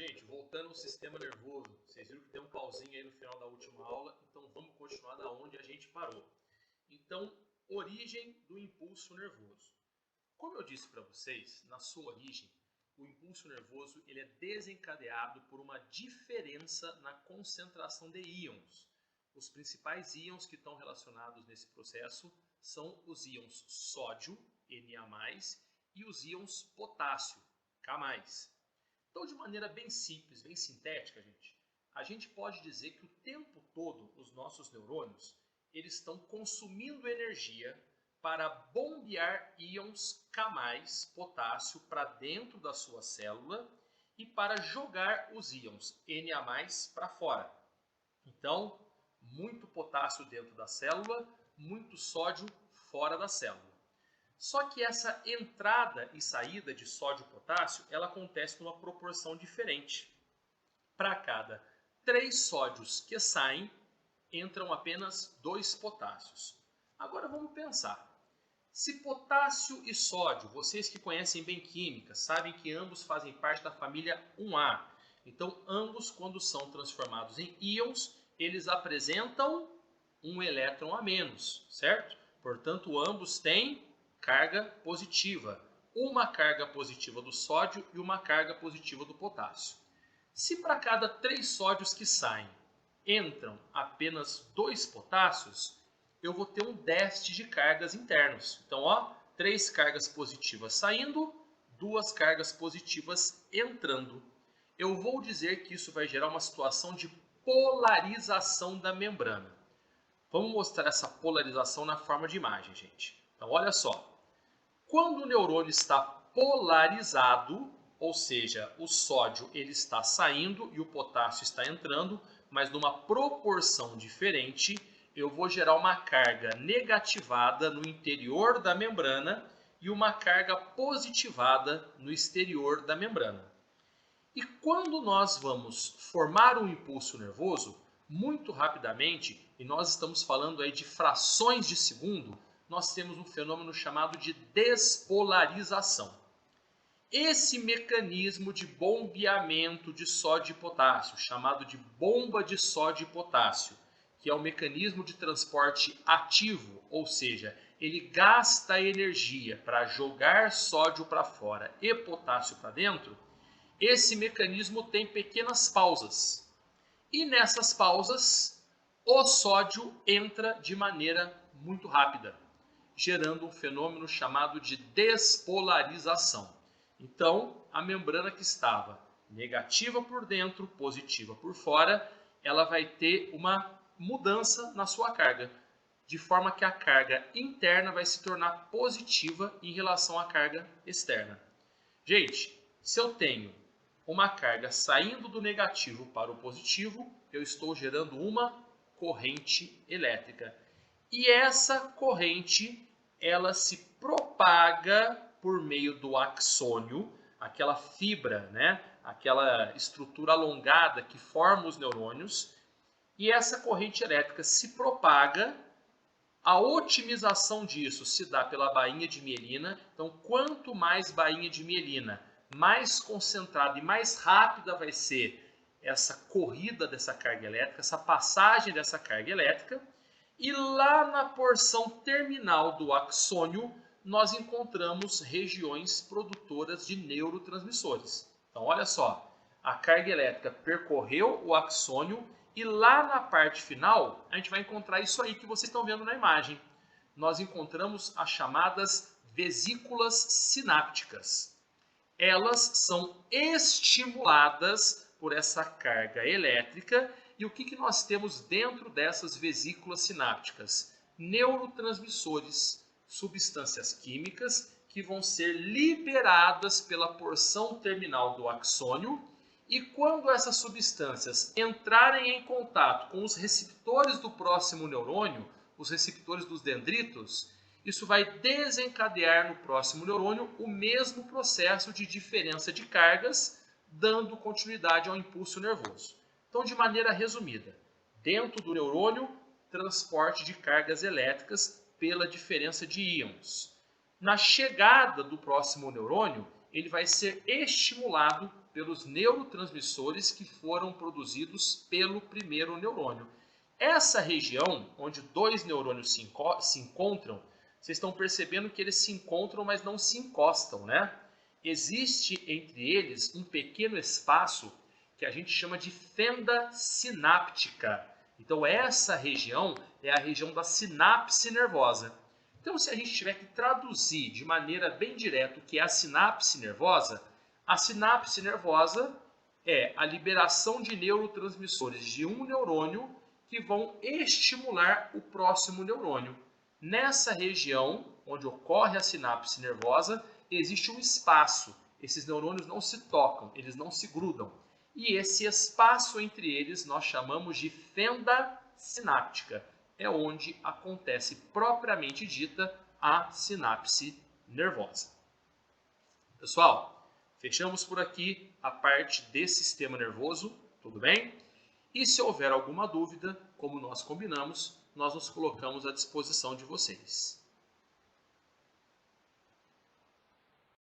Gente, voltando ao sistema nervoso, vocês viram que tem um pauzinho aí no final da última aula, então vamos continuar da onde a gente parou. Então, origem do impulso nervoso. Como eu disse para vocês, na sua origem, o impulso nervoso ele é desencadeado por uma diferença na concentração de íons. Os principais íons que estão relacionados nesse processo são os íons sódio, Na+, e os íons potássio, K+. Então, de maneira bem simples, bem sintética, a gente pode dizer que o tempo todo os nossos neurônios eles estão consumindo energia para bombear íons K+, potássio, para dentro da sua célula e para jogar os íons Na+, para fora. Então, muito potássio dentro da célula, muito sódio fora da célula. Só que essa entrada e saída de sódio e potássio, ela acontece numa proporção diferente. Para cada 3 sódios que saem, entram apenas 2 potássios. Agora vamos pensar. Se potássio e sódio, vocês que conhecem bem química, sabem que ambos fazem parte da família 1A. Então, ambos, quando são transformados em íons, eles apresentam um elétron a menos, certo? Portanto, ambos têm carga positiva. Uma carga positiva do sódio e uma carga positiva do potássio. Se para cada 3 sódios que saem, entram apenas 2 potássios, eu vou ter um déficit de cargas internos. Então, 3 cargas positivas saindo, 2 cargas positivas entrando. Eu vou dizer que isso vai gerar uma situação de polarização da membrana. Vamos mostrar essa polarização na forma de imagem, gente. Então, olha só. Quando o neurônio está polarizado, ou seja, o sódio ele está saindo e o potássio está entrando, mas numa proporção diferente, eu vou gerar uma carga negativada no interior da membrana e uma carga positivada no exterior da membrana. E quando nós vamos formar um impulso nervoso, muito rapidamente, e nós estamos falando aí de frações de segundo, nós temos um fenômeno chamado de despolarização. Esse mecanismo de bombeamento de sódio e potássio, chamado de bomba de sódio e potássio, que é o mecanismo de transporte ativo, ou seja, ele gasta energia para jogar sódio para fora e potássio para dentro, esse mecanismo tem pequenas pausas. E nessas pausas, o sódio entra de maneira muito rápida, gerando um fenômeno chamado de despolarização. Então, a membrana que estava negativa por dentro, positiva por fora, ela vai ter uma mudança na sua carga, de forma que a carga interna vai se tornar positiva em relação à carga externa. Gente, se eu tenho uma carga saindo do negativo para o positivo, eu estou gerando uma corrente elétrica. E essa corrente, ela se propaga por meio do axônio, aquela fibra, né? Aquela estrutura alongada que forma os neurônios. E essa corrente elétrica se propaga. A otimização disso se dá pela bainha de mielina. Então, quanto mais bainha de mielina, mais concentrada e mais rápida vai ser essa corrida dessa carga elétrica, essa passagem dessa carga elétrica. E lá na porção terminal do axônio, nós encontramos regiões produtoras de neurotransmissores. Então, olha só, a carga elétrica percorreu o axônio e lá na parte final, a gente vai encontrar isso aí que vocês estão vendo na imagem. Nós encontramos as chamadas vesículas sinápticas. Elas são estimuladas por essa carga elétrica. E o que nós temos dentro dessas vesículas sinápticas? Neurotransmissores, substâncias químicas que vão ser liberadas pela porção terminal do axônio. E quando essas substâncias entrarem em contato com os receptores do próximo neurônio, os receptores dos dendritos, isso vai desencadear no próximo neurônio o mesmo processo de diferença de cargas, dando continuidade ao impulso nervoso. Então, de maneira resumida, dentro do neurônio, transporte de cargas elétricas pela diferença de íons. Na chegada do próximo neurônio, ele vai ser estimulado pelos neurotransmissores que foram produzidos pelo primeiro neurônio. Essa região, onde dois neurônios se encontram, vocês estão percebendo que eles se encontram, mas não se encostam, né? Existe entre eles um pequeno espaço que a gente chama de fenda sináptica. Então essa região é a região da sinapse nervosa. Então se a gente tiver que traduzir de maneira bem direta o que é a sinapse nervosa é a liberação de neurotransmissores de um neurônio que vão estimular o próximo neurônio. Nessa região, onde ocorre a sinapse nervosa, existe um espaço. Esses neurônios não se tocam, eles não se grudam. E esse espaço entre eles nós chamamos de fenda sináptica. É onde acontece propriamente dita a sinapse nervosa. Pessoal, fechamos por aqui a parte desse sistema nervoso, tudo bem? E se houver alguma dúvida, como nós combinamos, nós nos colocamos à disposição de vocês.